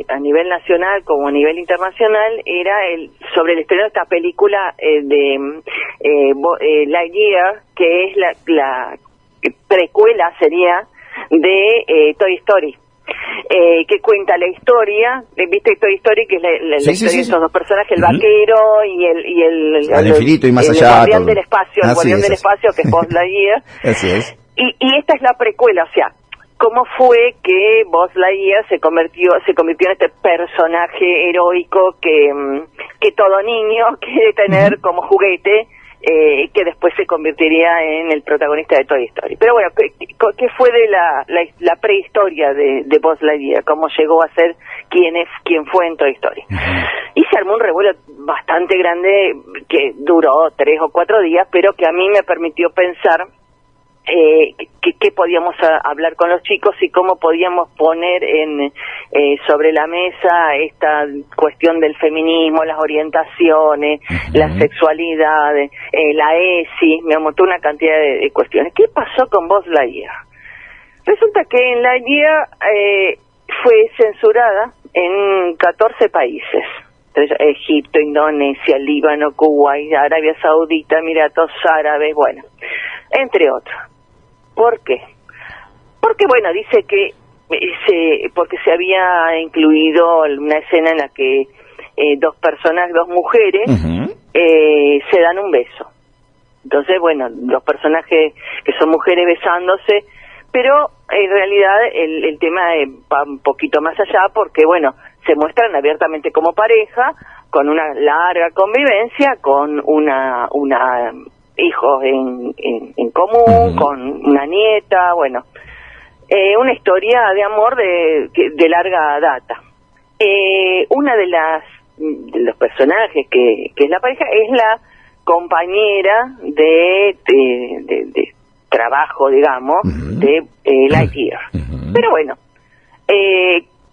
a nivel nacional como a nivel internacional, era sobre el estreno de esta película de Lightyear, que es la precuela sería de Toy Story. Que cuenta la historia, ¿viste Toy Story? Que es la historia de esos dos personajes, el vaquero y el al infinito y más allá, el guardián del espacio, que es Buzz Lightyear. Así es. Y esta es la precuela, o sea, cómo fue que Buzz Lightyear se convirtió en este personaje heroico que todo niño quiere tener como juguete, que después se convertiría en el protagonista de Toy Story. Pero bueno, ¿qué fue de la prehistoria de Buzz Lightyear? ¿Cómo llegó a ser quién fue en Toy Story? Y se armó un revuelo bastante grande que duró 3 o 4 días, pero que a mí me permitió pensar qué podíamos hablar con los chicos y cómo podíamos poner sobre la mesa esta cuestión del feminismo, las orientaciones, la sexualidad, la ESI, me montó una cantidad de cuestiones. ¿Qué pasó con Buzz Lightyear? Resulta que en Lightyear fue censurada en 14 países. Egipto, Indonesia, Líbano, Kuwait, Arabia Saudita, Emiratos Árabes, bueno, entre otros. ¿Por qué? Porque, bueno, dice que porque se había incluido una escena en la que dos mujeres, se dan un beso. Entonces, bueno, dos personajes que son mujeres besándose, pero en realidad el tema va un poquito más allá porque, bueno, se muestran abiertamente como pareja, con una larga convivencia, con una hijos en común, con una nieta, bueno, una historia de amor de larga data. Una de los personajes que es la pareja es la compañera de trabajo, digamos, de Lightyear. Pero bueno,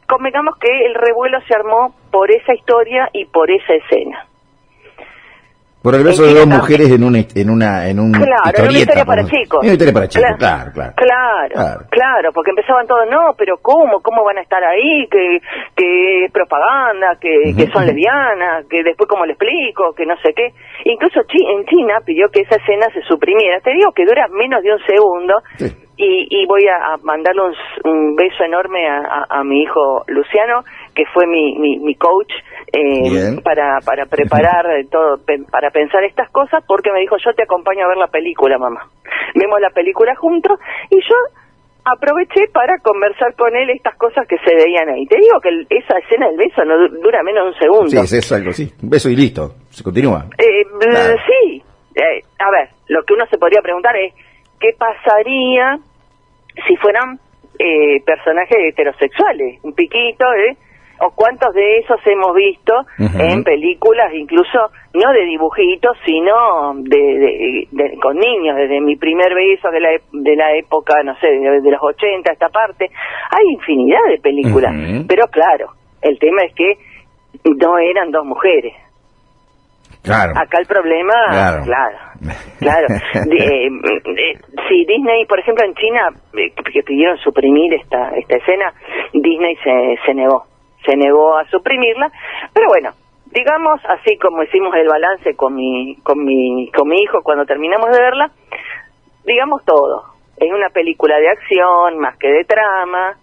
convengamos que el revuelo se armó por esa historia y por esa escena. Por el beso de dos mujeres en una claro, en una historia para chicos. Una historia para chicos, claro, porque empezaban todos, no, pero ¿cómo van a estar ahí? Que es propaganda, que son lesbianas, que después cómo le explico, que no sé qué. Incluso en China pidió que esa escena se suprimiera. Te digo que dura menos de un segundo. Sí. Y voy a mandarle un beso enorme a mi hijo Luciano, que fue mi coach para preparar todo, para pensar estas cosas, porque me dijo, yo te acompaño a ver la película, mamá. Vemos la película juntos, y yo aproveché para conversar con él estas cosas que se veían ahí. Te digo que esa escena del beso no dura menos de un segundo. Sí, es algo así, un beso y listo, se continúa. Sí, a ver, lo que uno se podría preguntar es, ¿qué pasaría si fueran personajes heterosexuales? Un piquito, o cuántos de esos hemos visto en películas, incluso no de dibujitos, sino con niños, desde Mi primer beso de la época, no sé, de los 80, esta parte. Hay infinidad de películas, pero claro, el tema es que no eran dos mujeres. Claro. Acá el problema, claro. Si Disney, por ejemplo, en China, que pidieron suprimir esta escena, Disney se negó a suprimirla, pero bueno, digamos, así como hicimos el balance con mi hijo cuando terminamos de verla, digamos todo. Es una película de acción, más que de trama,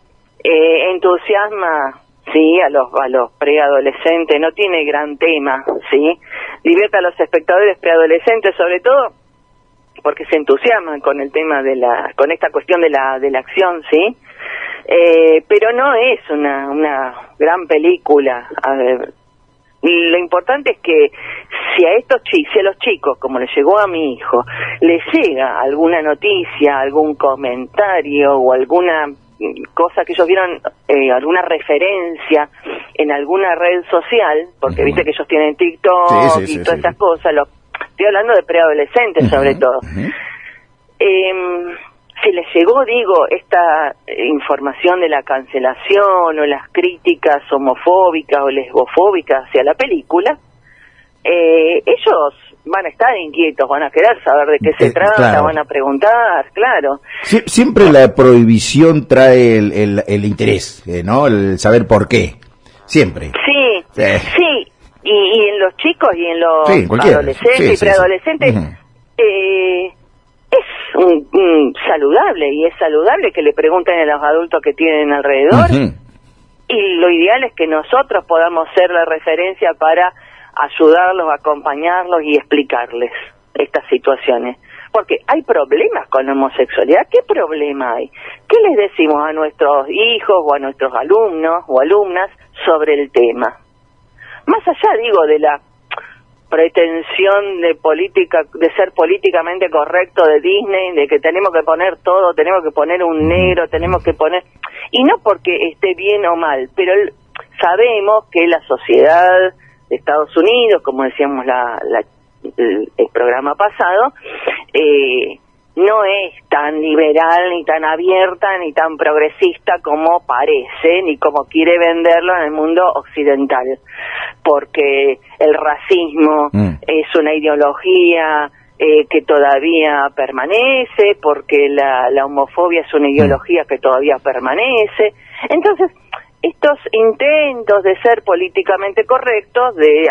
entusiasma, sí, a los preadolescentes, no tiene gran tema, sí, divierte a los espectadores preadolescentes, sobre todo porque se entusiasman con el tema con esta cuestión de la acción, sí, pero no es una gran película. A ver, lo importante es que si a los chicos, como les llegó a mi hijo, les llega alguna noticia, algún comentario o alguna cosa que ellos vieron, alguna referencia en alguna red social, porque viste que ellos tienen TikTok y todas esas cosas, estoy hablando de preadolescentes sobre todo. Si les llegó, digo, esta información de la cancelación o las críticas homofóbicas o lesbofóbicas hacia la película, ellos van a estar inquietos, van a querer saber de qué se trata, claro. Van a preguntar, claro. Siempre la prohibición trae el interés, ¿no? El saber por qué. Siempre. Sí, sí. Y en los chicos y en los adolescentes y preadolescentes es saludable, y es saludable que le pregunten a los adultos que tienen alrededor. Y lo ideal es que nosotros podamos ser la referencia para ayudarlos, acompañarlos y explicarles estas situaciones. Porque hay problemas con la homosexualidad. ¿Qué problema hay? ¿Qué les decimos a nuestros hijos o a nuestros alumnos o alumnas sobre el tema? Más allá, digo, de la pretensión de ser políticamente correcto de Disney, de que tenemos que poner todo, tenemos que poner un negro, tenemos que poner... Y no porque esté bien o mal, pero sabemos que la sociedad de Estados Unidos, como decíamos el programa pasado, no es tan liberal, ni tan abierta, ni tan progresista como parece, ni como quiere venderlo en el mundo occidental, porque el racismo es una ideología que todavía permanece, porque la homofobia es una ideología que todavía permanece. Entonces, estos intentos de ser políticamente correctos, de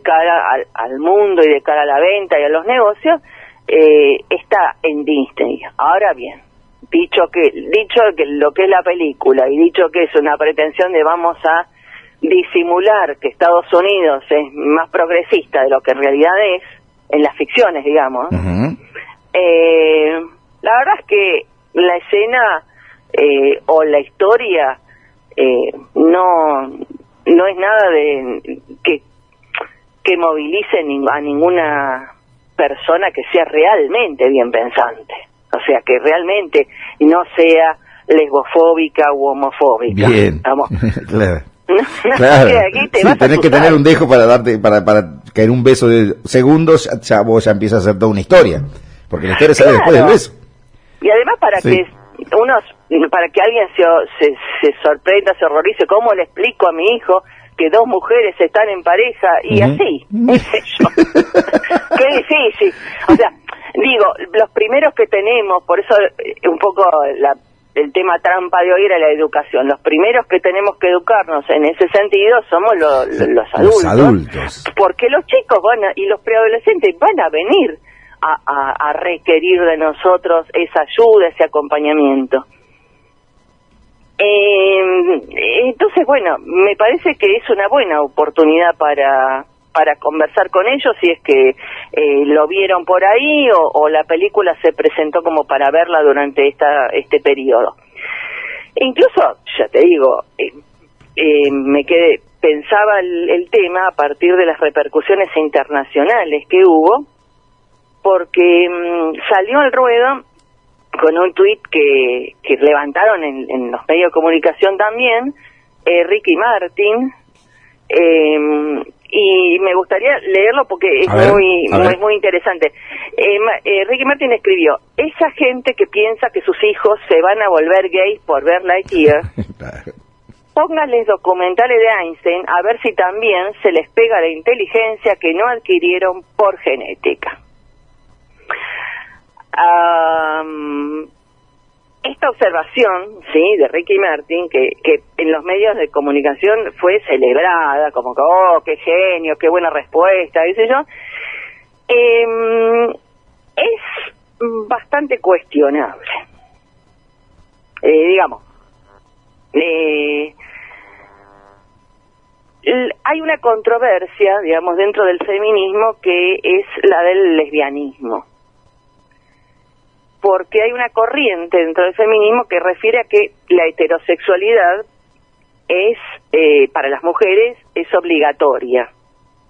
cara al mundo y de cara a la venta y a los negocios, está en Disney. Ahora bien, dicho que lo que es la película, y dicho que es una pretensión de vamos a disimular que Estados Unidos es más progresista de lo que en realidad es, en las ficciones, digamos, la verdad es que la escena o la historia no es nada de que movilice a ninguna persona que sea realmente bien pensante, o sea, que realmente no sea lesbofóbica u homofóbica. Bien, ¿estamos? Claro. Claro. Tenés que tener un dejo para darte para caer un beso de segundos, vos ya empiezas a hacer toda una historia, porque la historia sale después del beso. Y además para que alguien se sorprenda, se horrorice, ¿cómo le explico a mi hijo que dos mujeres están en pareja? Y así, es eso. Qué difícil. O sea, digo, los primeros que tenemos, por eso un poco el tema trampa de hoy era la educación. Los primeros que tenemos que educarnos en ese sentido somos los adultos. Porque los chicos y los preadolescentes van a venir a requerir de nosotros esa ayuda, ese acompañamiento. Entonces, bueno, me parece que es una buena oportunidad para conversar con ellos, si es que lo vieron por ahí o la película se presentó como para verla durante este periodo. E incluso, ya te digo, pensaba el tema a partir de las repercusiones internacionales que hubo, porque salió al ruedo con un tuit que levantaron en los medios de comunicación también, Ricky Martin, y me gustaría leerlo porque es muy interesante. Ricky Martin escribió: esa gente que piensa que sus hijos se van a volver gays por ver Lightyear, pónganles documentales de Einstein a ver si también se les pega la inteligencia que no adquirieron por genética. Esta observación, sí, de Ricky Martin, que en los medios de comunicación fue celebrada, como que, oh, qué genio, qué buena respuesta, qué sé yo, es bastante cuestionable. Digamos, hay una controversia, digamos, dentro del feminismo que es la del lesbianismo. Porque hay una corriente dentro del feminismo que refiere a que la heterosexualidad es, para las mujeres, es obligatoria.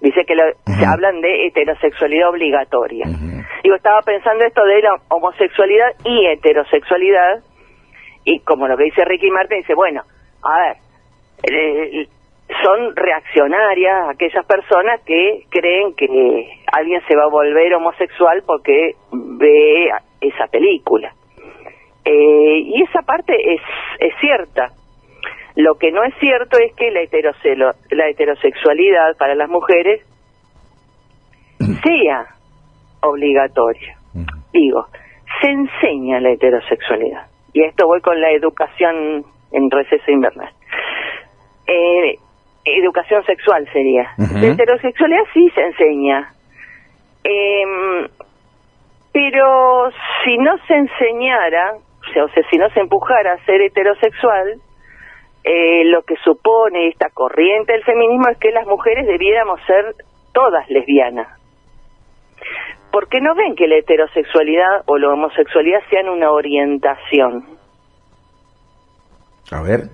Dice que se hablan de heterosexualidad obligatoria. Digo, estaba pensando esto de la homosexualidad y heterosexualidad, y como lo que dice Ricky Martin, dice, bueno, a ver, son reaccionarias aquellas personas que creen que alguien se va a volver homosexual porque ve esa película. Y esa parte es cierta. Lo que no es cierto es que la heterosexualidad para las mujeres sea obligatoria. Digo, se enseña la heterosexualidad. Y a esto voy con la educación en receso invernal. educación sexual sería. De heterosexualidad sí se enseña. Pero si no se enseñara, o sea, si no se empujara a ser heterosexual, lo que supone esta corriente del feminismo es que las mujeres debiéramos ser todas lesbianas. Porque no ven que la heterosexualidad o la homosexualidad sean una orientación. A ver.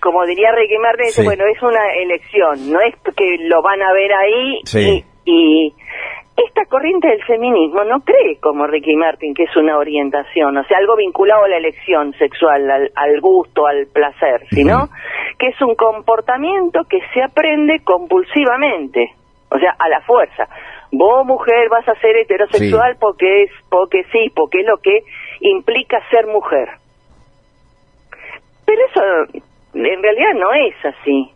Como diría Ricky Martin, Sí. bueno, es una elección, no es que lo van a ver ahí. Sí. Y esta corriente del feminismo no cree, como Ricky Martin, que es una orientación, o sea, algo vinculado a la elección sexual, al gusto, al placer, sino que es un comportamiento que se aprende compulsivamente, o sea, a la fuerza. Vos, mujer, vas a ser heterosexual Sí. porque es lo que implica ser mujer. Pero eso en realidad no es así.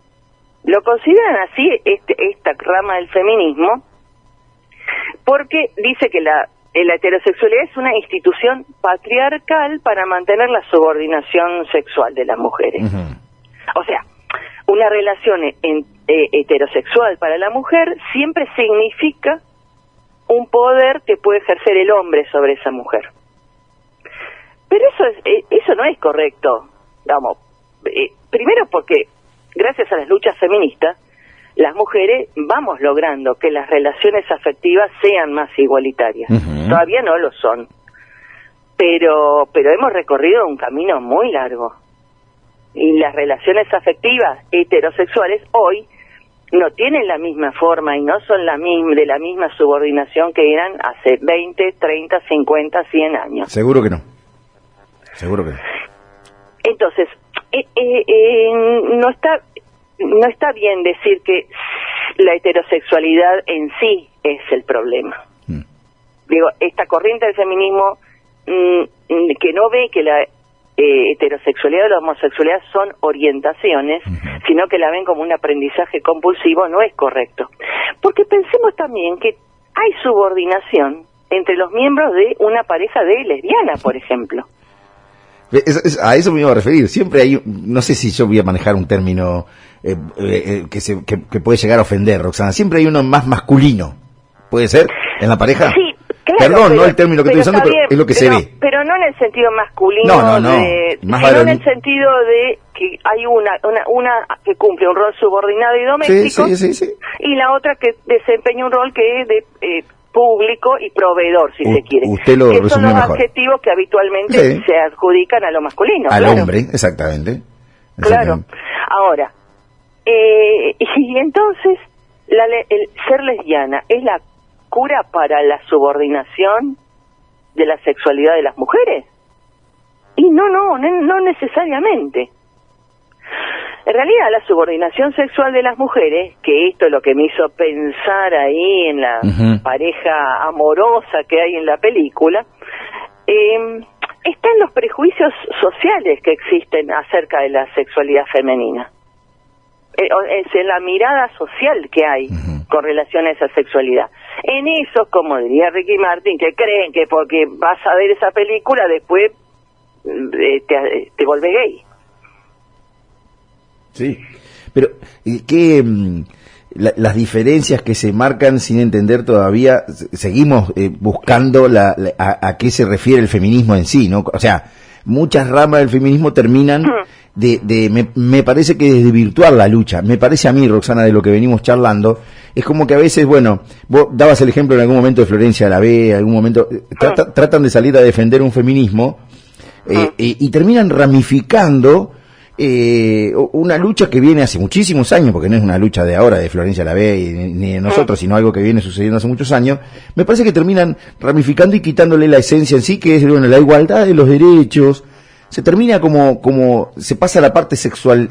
Lo consideran así esta rama del feminismo porque dice que la heterosexualidad es una institución patriarcal para mantener la subordinación sexual de las mujeres. O sea, una relación heterosexual para la mujer siempre significa un poder que puede ejercer el hombre sobre esa mujer. Pero eso no es correcto, digamos. Primero porque gracias a las luchas feministas las mujeres vamos logrando que las relaciones afectivas sean más igualitarias. Todavía no lo son, pero hemos recorrido un camino muy largo y las relaciones afectivas heterosexuales hoy no tienen la misma forma y no son de la misma subordinación que eran hace 20, 30, 50, 100 años. Seguro que no. Seguro que no. Entonces, no está bien decir que la heterosexualidad en sí es el problema. Digo, esta corriente del feminismo que no ve que la heterosexualidad o la homosexualidad son orientaciones, sino que la ven como un aprendizaje compulsivo, no es correcto. Porque pensemos también que hay subordinación entre los miembros de una pareja de lesbiana, por ejemplo. A eso me iba a referir. Siempre hay, no sé si yo voy a manejar un término que puede llegar a ofender, Roxana. Siempre hay uno más masculino. ¿Puede ser? ¿En la pareja? Sí, claro. Perdón, no el término que estoy usando, pero es lo que se ve. Pero no en el sentido masculino, No. Sino en el sentido de que hay una que cumple un rol subordinado y doméstico, sí. Y la otra que desempeña un rol que es de público y proveedor, si se quiere. Usted lo que son los mejor. adjetivos que habitualmente se adjudican a lo masculino. Al claro. hombre, exactamente. Claro. Ahora, y entonces, el ser lesbiana es la cura para la subordinación de la sexualidad de las mujeres. Y no necesariamente. En realidad, la subordinación sexual de las mujeres, que esto es lo que me hizo pensar ahí en la pareja amorosa que hay en la película, está en los prejuicios sociales que existen acerca de la sexualidad femenina. Es en la mirada social que hay con relación a esa sexualidad. En eso, como diría Ricky Martin, que creen que porque vas a ver esa película después te volvés gay. Sí, pero las diferencias que se marcan sin entender todavía, seguimos buscando a qué se refiere el feminismo en sí, ¿no? O sea, muchas ramas del feminismo terminan me parece que desvirtuar la lucha. Me parece a mí, Roxana, de lo que venimos charlando, es como que a veces, bueno, vos dabas el ejemplo en algún momento de Florencia Alavé, en algún momento tratan de salir a defender un feminismo y terminan ramificando una lucha que viene hace muchísimos años, porque no es una lucha de ahora de Florencia Alavé ni de nosotros, sino algo que viene sucediendo hace muchos años. Me parece que terminan ramificando y quitándole la esencia en sí, que es, bueno, la igualdad de los derechos. Se termina como se pasa a la parte sexual,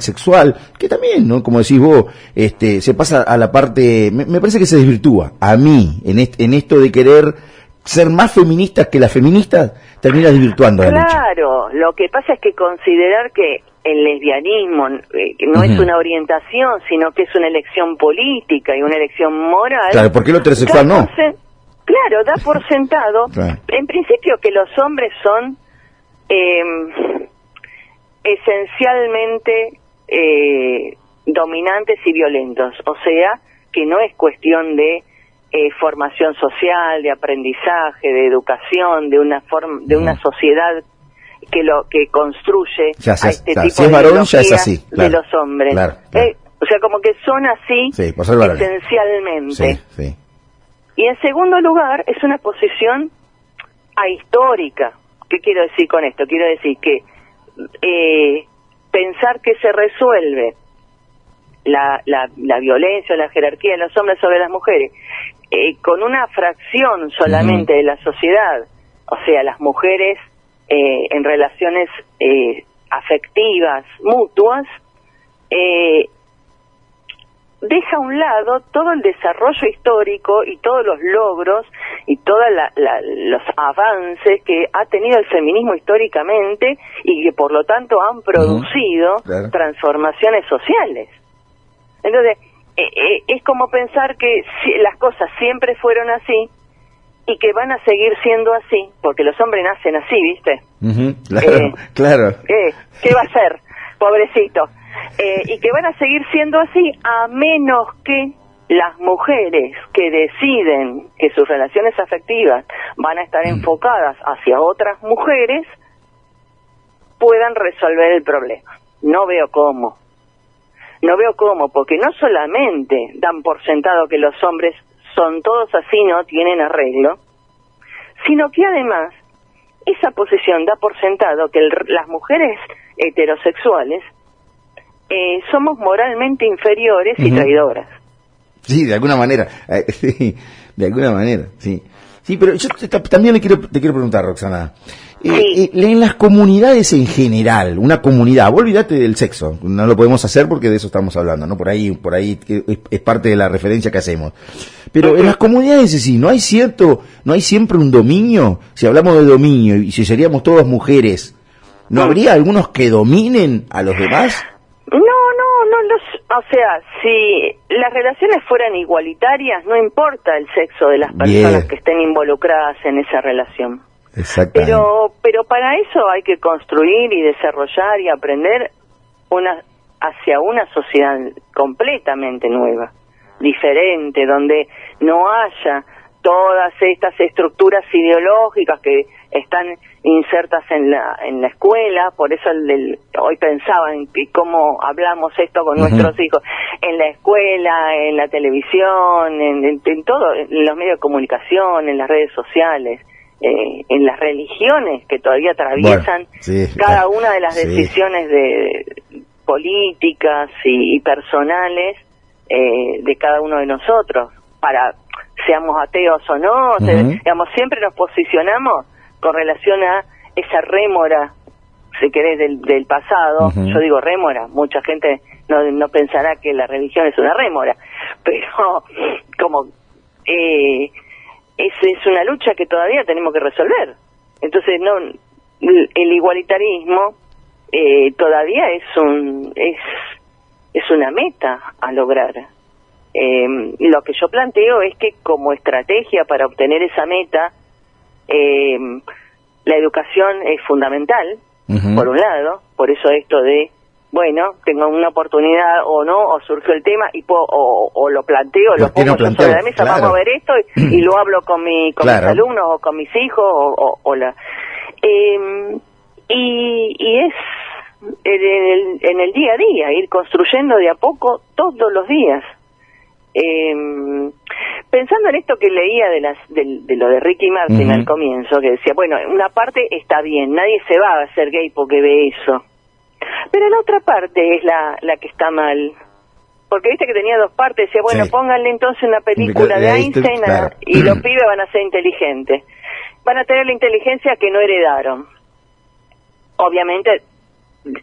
que también, ¿no? Como decís vos, se pasa a la parte, me parece que se desvirtúa. A mí, en esto de querer ser más feministas que las feministas, termina desvirtuando la lucha. Claro, lo que pasa es que considerar que el lesbianismo no es una orientación, sino que es una elección política y una elección moral. Claro, ¿por qué lo heterosexual no? Claro, da por sentado, en principio, que los hombres son esencialmente dominantes y violentos. O sea, que no es cuestión de formación social, de aprendizaje, de educación, de una forma, de una sociedad que construye ya, a este tipo si es de varón, ya es así, de los hombres. Claro. O sea, como que son así, sí, por ser varones, esencialmente. Sí. Y en segundo lugar, es una posición ahistórica. ¿Qué quiero decir con esto? Quiero decir que pensar que se resuelve la violencia o la jerarquía de los hombres sobre las mujeres con una fracción solamente de la sociedad, o sea, las mujeres en relaciones afectivas, mutuas, deja a un lado todo el desarrollo histórico y todos los logros y todos los avances que ha tenido el feminismo históricamente y que por lo tanto han producido transformaciones sociales. Entonces, es como pensar que las cosas siempre fueron así y que van a seguir siendo así, porque los hombres nacen así, ¿viste? Claro. ¿Qué va a ser? Pobrecito. Y que van a seguir siendo así a menos que las mujeres que deciden que sus relaciones afectivas van a estar enfocadas hacia otras mujeres puedan resolver el problema. No veo cómo, porque no solamente dan por sentado que los hombres son todos así, no tienen arreglo, sino que además esa posición da por sentado que las mujeres heterosexuales somos moralmente inferiores y traidoras. Sí, de alguna manera. De alguna manera, sí. Sí, pero yo también te quiero preguntar, Roxana. En las comunidades en general, una comunidad, vos olvidate del sexo, no lo podemos hacer porque de eso estamos hablando, ¿no? Por ahí es parte de la referencia que hacemos. Pero en las comunidades sí, no hay siempre un dominio. Si hablamos de dominio y si seríamos todas mujeres, ¿no habría algunos que dominen a los demás? O sea, si las relaciones fueran igualitarias, no importa el sexo de las personas que estén involucradas en esa relación. Exactamente. Pero para eso hay que construir y desarrollar y aprender hacia una sociedad completamente nueva, diferente, donde no haya todas estas estructuras ideológicas que están insertas en la escuela. Por eso hoy pensaba en cómo hablamos esto con nuestros hijos, en la escuela, en la televisión, en todo, en los medios de comunicación, en las redes sociales, en las religiones que todavía atraviesan cada una de las decisiones políticas y personales de cada uno de nosotros, para seamos ateos o no, digamos, siempre nos posicionamos con relación a esa rémora, si querés, del pasado. Yo digo rémora, mucha gente no pensará que la religión es una rémora, pero como es una lucha que todavía tenemos que resolver. Entonces el igualitarismo todavía es una meta a lograr. Lo que yo planteo es que como estrategia para obtener esa meta, la educación es fundamental, por un lado. Por eso esto de, bueno, tengo una oportunidad o no, o surgió el tema y o lo planteo, lo pongo sobre la mesa, vamos a ver esto y lo hablo con mis alumnos o con mis hijos y es en el día a día, ir construyendo de a poco todos los días. Pensando en esto que leía de lo de Ricky Martin al comienzo, que decía, bueno, una parte está bien, nadie se va a hacer gay porque ve eso, pero la otra parte es la que está mal, porque viste que tenía dos partes. Decía, bueno, pónganle entonces una película de Einstein y los pibes van a ser inteligentes, van a tener la inteligencia que no heredaron, obviamente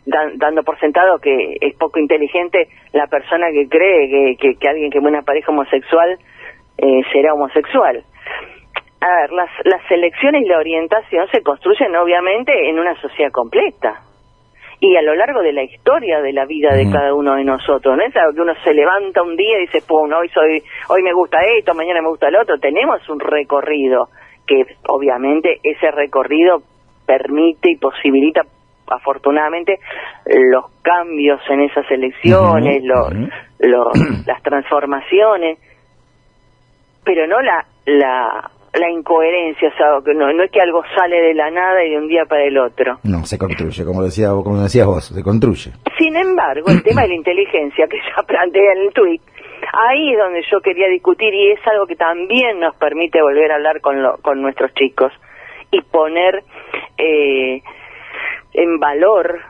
dando por sentado que es poco inteligente la persona que cree que alguien que es una pareja homosexual será homosexual. A ver, las elecciones y la orientación se construyen obviamente en una sociedad completa y a lo largo de la historia de la vida de cada uno de nosotros. No es algo que uno se levanta un día y dice, pum, hoy me gusta esto, mañana me gusta el otro. Tenemos un recorrido que obviamente ese recorrido permite y posibilita afortunadamente los cambios en esas elecciones, las transformaciones, pero no la incoherencia, o sea, que no es que algo sale de la nada y de un día para el otro. No, se construye, como decías vos, se construye. Sin embargo, el tema de la inteligencia que ya plantea en el tuit, ahí es donde yo quería discutir, y es algo que también nos permite volver a hablar con nuestros chicos y poner en valor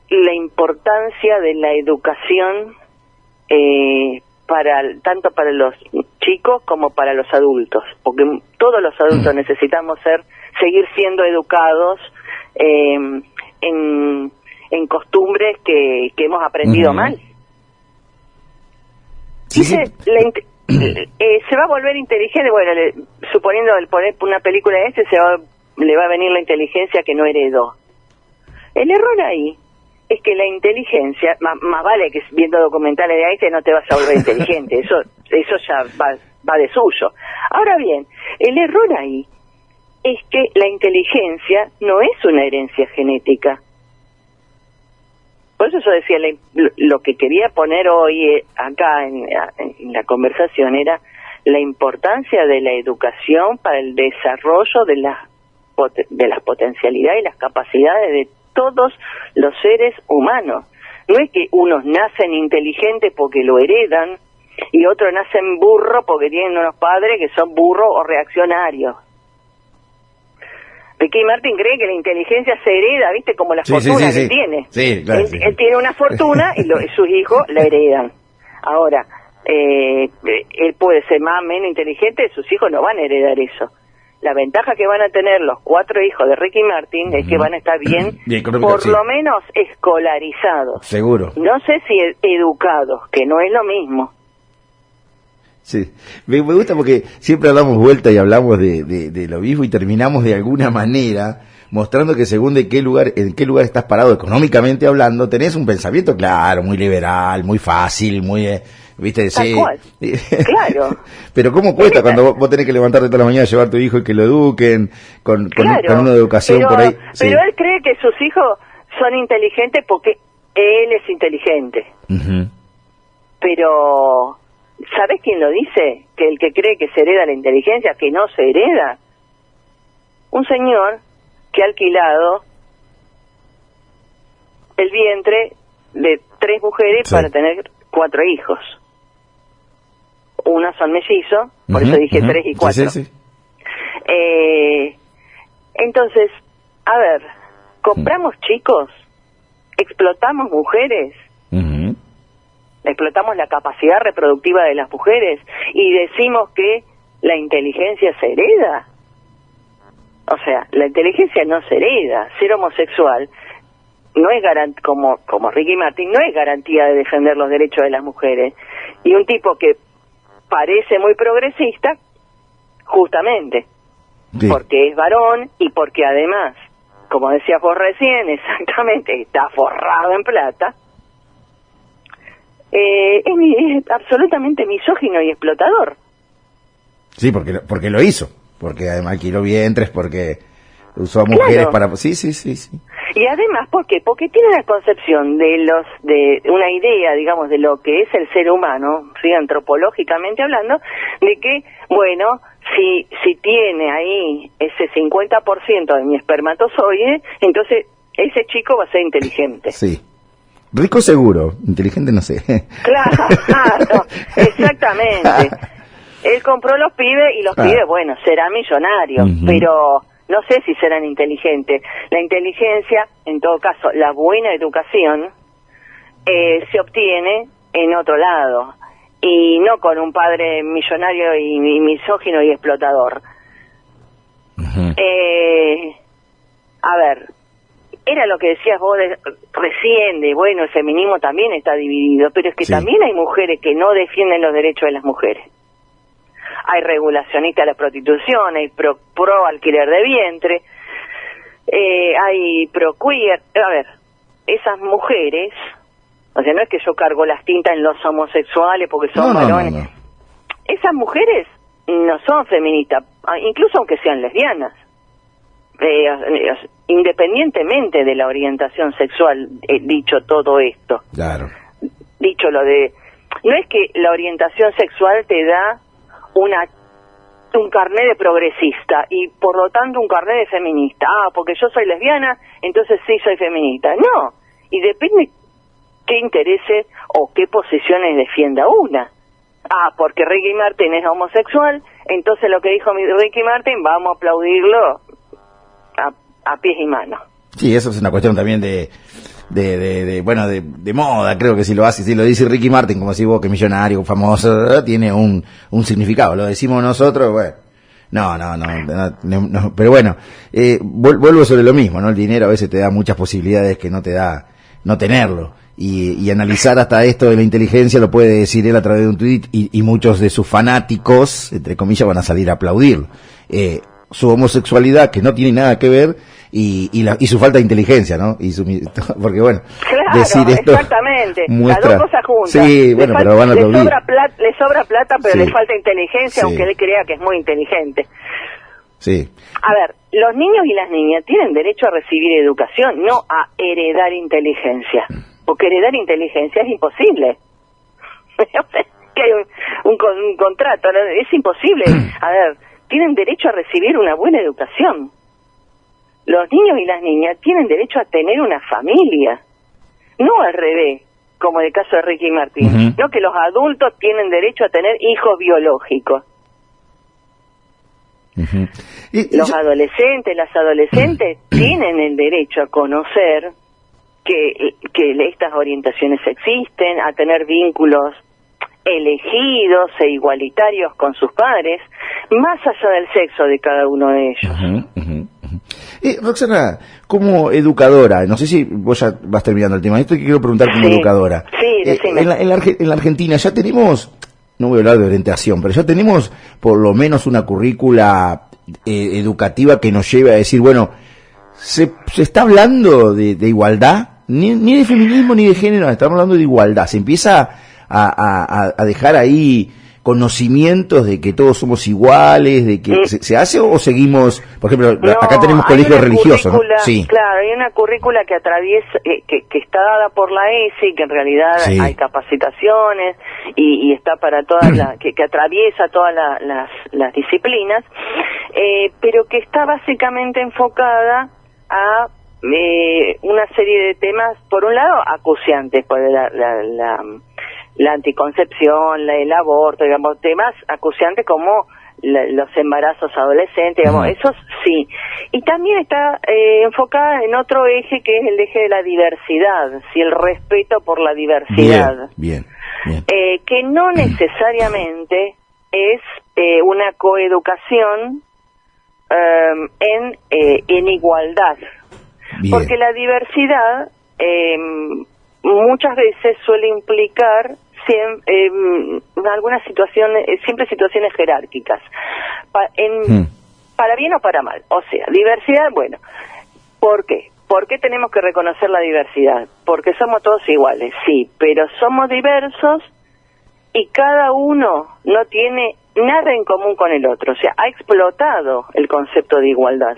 la importancia de la educación tanto para los chicos como para los adultos, porque todos los adultos necesitamos seguir siendo educados en costumbres que hemos aprendido mal. Sí, Dice, se va a volver inteligente, bueno, suponiendo el poner una película de le va a venir la inteligencia que no heredó. El error ahí es que la inteligencia, más vale que viendo documentales de Einstein no te vas a volver inteligente, eso ya va de suyo. Ahora bien, el error ahí es que la inteligencia no es una herencia genética. Por eso yo decía, lo que quería poner hoy acá en la conversación era la importancia de la educación para el desarrollo de las potencialidades y las capacidades de todos los seres humanos. No es que unos nacen inteligentes porque lo heredan y otros nacen burros porque tienen unos padres que son burros o reaccionarios. Ricky Martin cree que la inteligencia se hereda, ¿viste? Como la fortuna que tiene. Sí, claro, él tiene una fortuna y sus hijos la heredan. Ahora, él puede ser más o menos inteligente, sus hijos no van a heredar eso. La ventaja que van a tener los 4 hijos de Ricky Martin es que van a estar bien por lo menos escolarizados. Seguro. No sé si educados, que no es lo mismo. Sí, me gusta porque siempre hablamos vuelta y hablamos de lo mismo y terminamos de alguna manera mostrando que según en qué lugar estás parado económicamente hablando, tenés un pensamiento claro, muy liberal, muy fácil, muy, viste, tal cual. Claro. Pero cómo cuesta cuando vos tenés que levantarte toda la mañana, llevar a tu hijo y que lo eduquen con una educación por ahí. Pero él cree que sus hijos son inteligentes porque él es inteligente. Pero ¿sabés quién lo dice? Que el que cree que se hereda la inteligencia, que no se hereda. Un señor que ha alquilado el vientre de 3 mujeres para tener 4 hijos. Unas son mellizos, por eso dije 3 y 4. Entonces, a ver, compramos chicos, explotamos mujeres, explotamos la capacidad reproductiva de las mujeres y decimos que la inteligencia se hereda. O sea, la inteligencia no se hereda. Ser homosexual no es como Ricky Martin, no es garantía de defender los derechos de las mujeres. Y un tipo que parece muy progresista, justamente, porque es varón y porque además, como decías vos recién, exactamente, está forrado en plata, es absolutamente misógino y explotador. Sí, porque lo hizo, porque además alquiló vientres, porque usó a mujeres para... Sí. Y además, ¿por qué? Porque tiene la concepción de una idea, digamos, de lo que es el ser humano, ¿sí? Antropológicamente hablando, de que, bueno, si tiene ahí ese 50% de mi espermatozoide, entonces ese chico va a ser inteligente. Sí. Rico seguro, inteligente no sé. Claro, exactamente. Él compró los pibes y los pibes, bueno, serán millonarios, pero no sé si serán inteligentes. La inteligencia, en todo caso, la buena educación, se obtiene en otro lado, y no con un padre millonario y misógino y explotador. A ver, era lo que decías vos recién, bueno, el feminismo también está dividido, pero es que también hay mujeres que no defienden los derechos de las mujeres. Hay regulacionistas de la prostitución, hay pro alquiler de vientre, hay pro queer. A ver, esas mujeres, o sea, no es que yo cargo las tintas en los homosexuales porque son varones. No. Esas mujeres no son feministas, incluso aunque sean lesbianas. independientemente de la orientación sexual, dicho todo esto. Claro. Dicho lo de, no es que la orientación sexual te da un carné de progresista y por lo tanto un carné de feminista. Porque yo soy lesbiana, entonces sí soy feminista. No, y depende qué intereses o qué posiciones defienda una. Porque Ricky Martin es homosexual, entonces lo que dijo Ricky Martin, vamos a aplaudirlo a pies y manos. Sí, eso es una cuestión también de moda. Creo que si lo dice Ricky Martin, como decís vos, que millonario, famoso, tiene un significado. Lo decimos nosotros, bueno, no, pero bueno, vuelvo sobre lo mismo, ¿no? El dinero a veces te da muchas posibilidades que no te da no tenerlo. Y analizar hasta esto de la inteligencia lo puede decir él a través de un tuit y muchos de sus fanáticos, entre comillas, van a salir a aplaudirlo. Su homosexualidad, que no tiene nada que ver, y su falta de inteligencia, ¿no? Porque bueno, claro, decir esto exactamente, muestra, las dos cosas juntas. Sí, bueno, pero van a aplaudir. Le sobra plata, pero sí, le falta inteligencia, sí, aunque él crea que es muy inteligente. Sí. A ver, los niños y las niñas tienen derecho a recibir educación, no a heredar inteligencia, porque heredar inteligencia es imposible. Que hay un contrato, ¿no? Es imposible. A ver, tienen derecho a recibir una buena educación. Los niños y las niñas tienen derecho a tener una familia, no al revés, como en el caso de Ricky Martin, no que los adultos tienen derecho a tener hijos biológicos. Los adolescentes, las adolescentes tienen el derecho a conocer que estas orientaciones existen, a tener vínculos elegidos e igualitarios con sus padres, más allá del sexo de cada uno de ellos. Roxana, como educadora, no sé si vos ya vas terminando el tema, esto que quiero preguntar como educadora. Sí, decime. En la Argentina ya tenemos, no voy a hablar de orientación, pero ya tenemos por lo menos una currícula educativa que nos lleve a decir, bueno, se está hablando de igualdad, ni de feminismo ni de género, estamos hablando de igualdad, se empieza a dejar ahí conocimientos de que todos somos iguales, de que se hace o seguimos, por ejemplo, acá tenemos colegios religiosos, ¿no? Sí. Claro, hay una currícula que atraviesa, que está dada por la ESI, que en realidad sí, hay capacitaciones y está para todas que atraviesa todas las disciplinas, pero que está básicamente enfocada a una serie de temas, por un lado, acuciantes, pues la anticoncepción, el aborto, digamos, temas acuciantes como los embarazos adolescentes, digamos, esos sí. Y también está enfocada en otro eje que es el eje de la diversidad, sí, el respeto por la diversidad. Bien. Que no necesariamente es una coeducación en igualdad. Bien. Porque la diversidad muchas veces suele implicar algunas situaciones, siempre situaciones jerárquicas, para bien o para mal. O sea, diversidad, bueno, ¿por qué? ¿Por qué tenemos que reconocer la diversidad? Porque somos todos iguales, sí, pero somos diversos y cada uno no tiene nada en común con el otro. O sea, ha explotado el concepto de igualdad.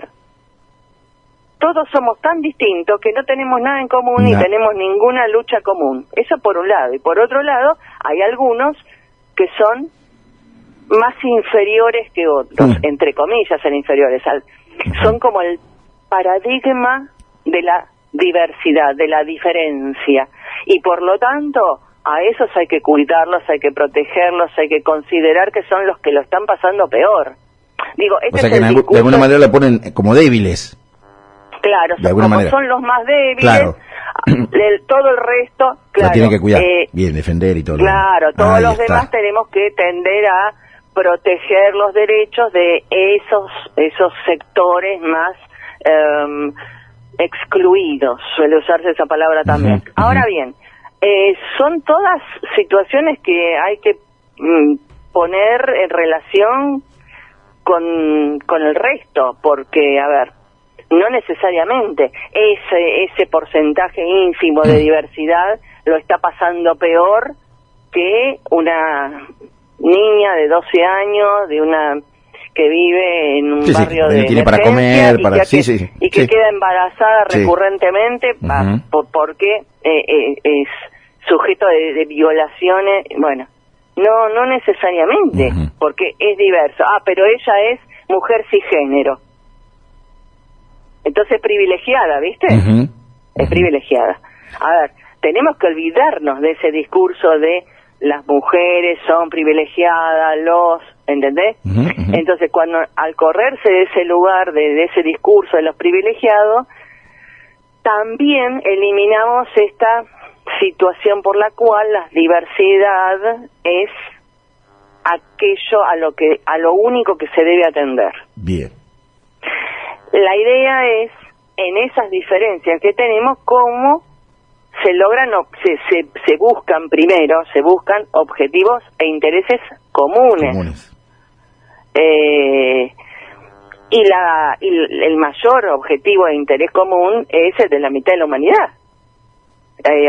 Todos somos tan distintos que no tenemos nada en común ni tenemos ninguna lucha común. Eso por un lado. Y por otro lado, hay algunos que son más inferiores que otros, entre comillas, ser inferiores. Son como el paradigma de la diversidad, de la diferencia. Y por lo tanto, a esos hay que cuidarlos, hay que protegerlos, hay que considerar que son los que lo están pasando peor. Digo, o sea que de alguna manera la ponen como débiles. Claro, son los más débiles, claro. Todo el resto, claro. La tienen que cuidar, bien, defender y todo. Claro, todos los demás tenemos que tender a proteger los derechos de esos sectores más excluidos, suele usarse esa palabra también. Ahora bien, son todas situaciones que hay que poner en relación con el resto, porque, a ver, no necesariamente ese porcentaje ínfimo de diversidad lo está pasando peor que una niña de 12 años, que vive en un Sí, sí, barrio que de tiene para emergencia comer, para... Sí, sí, sí. y que Sí. queda embarazada Sí. recurrentemente porque es sujeto de violaciones. Bueno, no necesariamente, porque es diverso. Pero ella es mujer cisgénero. Entonces privilegiada, ¿viste? Es privilegiada. A ver, tenemos que olvidarnos de ese discurso de las mujeres son privilegiadas, ¿entendés? Entonces, cuando al correrse de ese lugar, de ese discurso de los privilegiados, también eliminamos esta situación por la cual la diversidad es aquello a lo único que se debe atender. Bien. La idea es, en esas diferencias que tenemos, cómo se logran, se buscan objetivos e intereses comunes. Y el mayor objetivo e interés común es el de la mitad de la humanidad.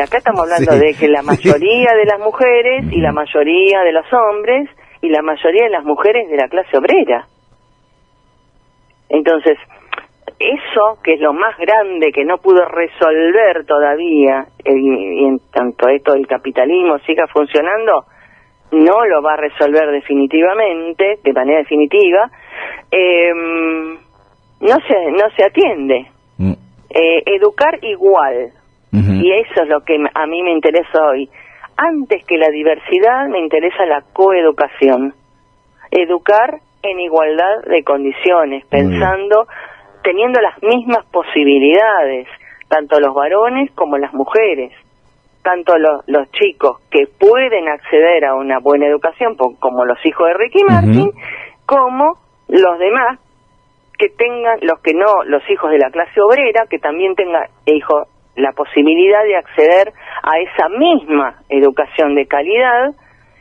Acá estamos hablando de que la mayoría de las mujeres y la mayoría de los hombres y la mayoría de las mujeres de la clase obrera. Entonces, eso que es lo más grande que no pudo resolver todavía, y en tanto esto del capitalismo siga funcionando, no lo va a resolver definitivamente, de manera definitiva, no se atiende. Educar igual, y eso es lo que a mí me interesa hoy. Antes que la diversidad, me interesa la coeducación. Educar en igualdad de condiciones, pensando, teniendo las mismas posibilidades, tanto los varones como las mujeres, tanto los chicos que pueden acceder a una buena educación, como los hijos de Ricky Martin, como los demás que tengan, los hijos de la clase obrera, que también tengan la posibilidad de acceder a esa misma educación de calidad,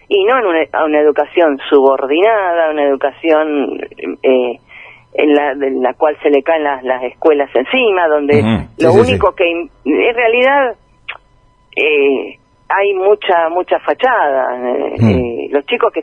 y no a una educación subordinada, una educación en la cual se le caen las escuelas encima, donde lo único que en realidad hay mucha fachada. Los chicos que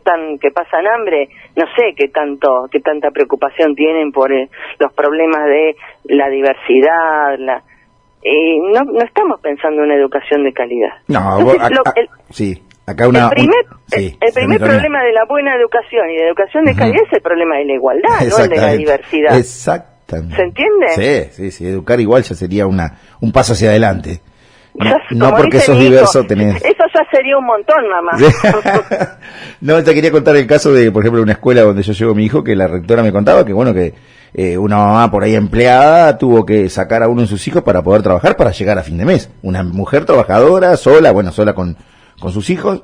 pasan hambre, no sé qué tanta preocupación tienen por los problemas de la diversidad. No estamos pensando en una educación de calidad. No, Entonces, sí. Acá el primer problema de la buena educación y de educación de calidad es el problema de la igualdad, no el de la diversidad. Exactamente. ¿Se entiende? Sí. Educar igual ya sería un paso hacia adelante. No Como porque dice sos mi hijo, diverso tenés... Eso ya sería un montón, mamá. No, te quería contar el caso de, por ejemplo, una escuela donde yo llevo a mi hijo, que la rectora me contaba que, bueno, que una mamá por ahí empleada tuvo que sacar a uno de sus hijos para poder trabajar para llegar a fin de mes. Una mujer trabajadora, sola con sus hijos.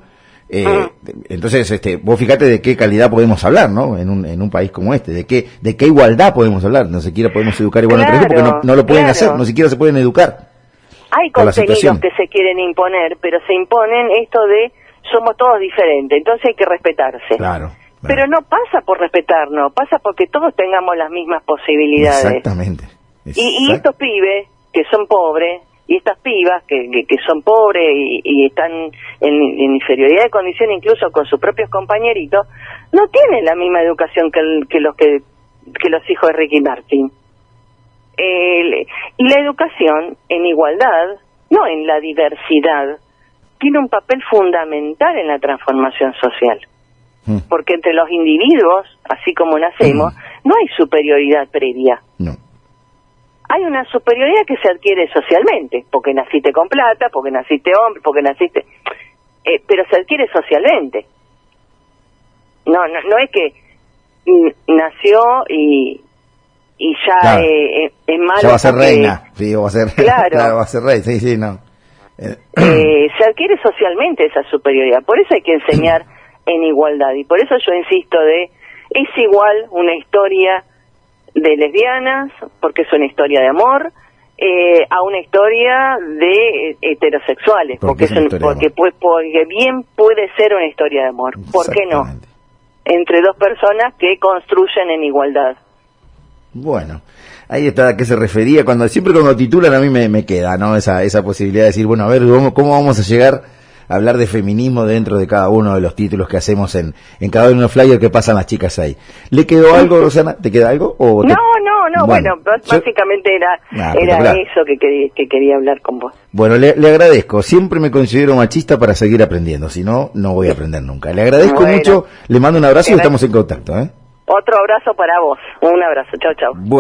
Entonces, vos fíjate de qué calidad podemos hablar, ¿no? En un país como este, de qué igualdad podemos hablar. No siquiera podemos educar igual entre ellos porque no lo pueden hacer, no siquiera se pueden educar. Hay contenidos que se quieren imponer, pero se imponen esto de somos todos diferentes, entonces hay que respetarse. Claro. Pero no pasa por respetarnos, pasa porque todos tengamos las mismas posibilidades. Exactamente. Y estos pibes que son pobres, y estas pibas que son pobres y están en inferioridad de condición incluso con sus propios compañeritos, no tienen la misma educación que los hijos de Ricky Martin. Y la educación en igualdad, no en la diversidad, tiene un papel fundamental en la transformación social. Porque entre los individuos, así como nacemos, no hay superioridad previa. No. Hay una superioridad que se adquiere socialmente, porque naciste con plata, porque naciste hombre, porque naciste... pero se adquiere socialmente. No es que nació y ya claro. Es malo. Ya va a ser reina, sí, va a ser, claro. va a ser rey, sí, no. Se adquiere socialmente esa superioridad, por eso hay que enseñar en igualdad, y por eso yo insisto es igual una historia de lesbianas, porque es una historia de amor, a una historia de heterosexuales, porque bien puede ser una historia de amor, ¿por qué no? Entre dos personas que construyen en igualdad. Bueno, ahí está a qué se refería. Siempre cuando titulan a mí me queda, ¿no? Esa posibilidad de decir, bueno, a ver, ¿cómo vamos a llegar hablar de feminismo dentro de cada uno de los títulos que hacemos en cada uno de los flyers que pasan las chicas ahí. ¿Le quedó algo, Rosana? ¿Te queda algo? ¿O no, bueno, básicamente era eso que quería hablar con vos. Bueno, le agradezco. Siempre me considero machista para seguir aprendiendo, si no, no voy a aprender nunca. Le agradezco mucho, le mando un abrazo y estamos en contacto, ¿eh? Otro abrazo para vos. Un abrazo. Chau, chau.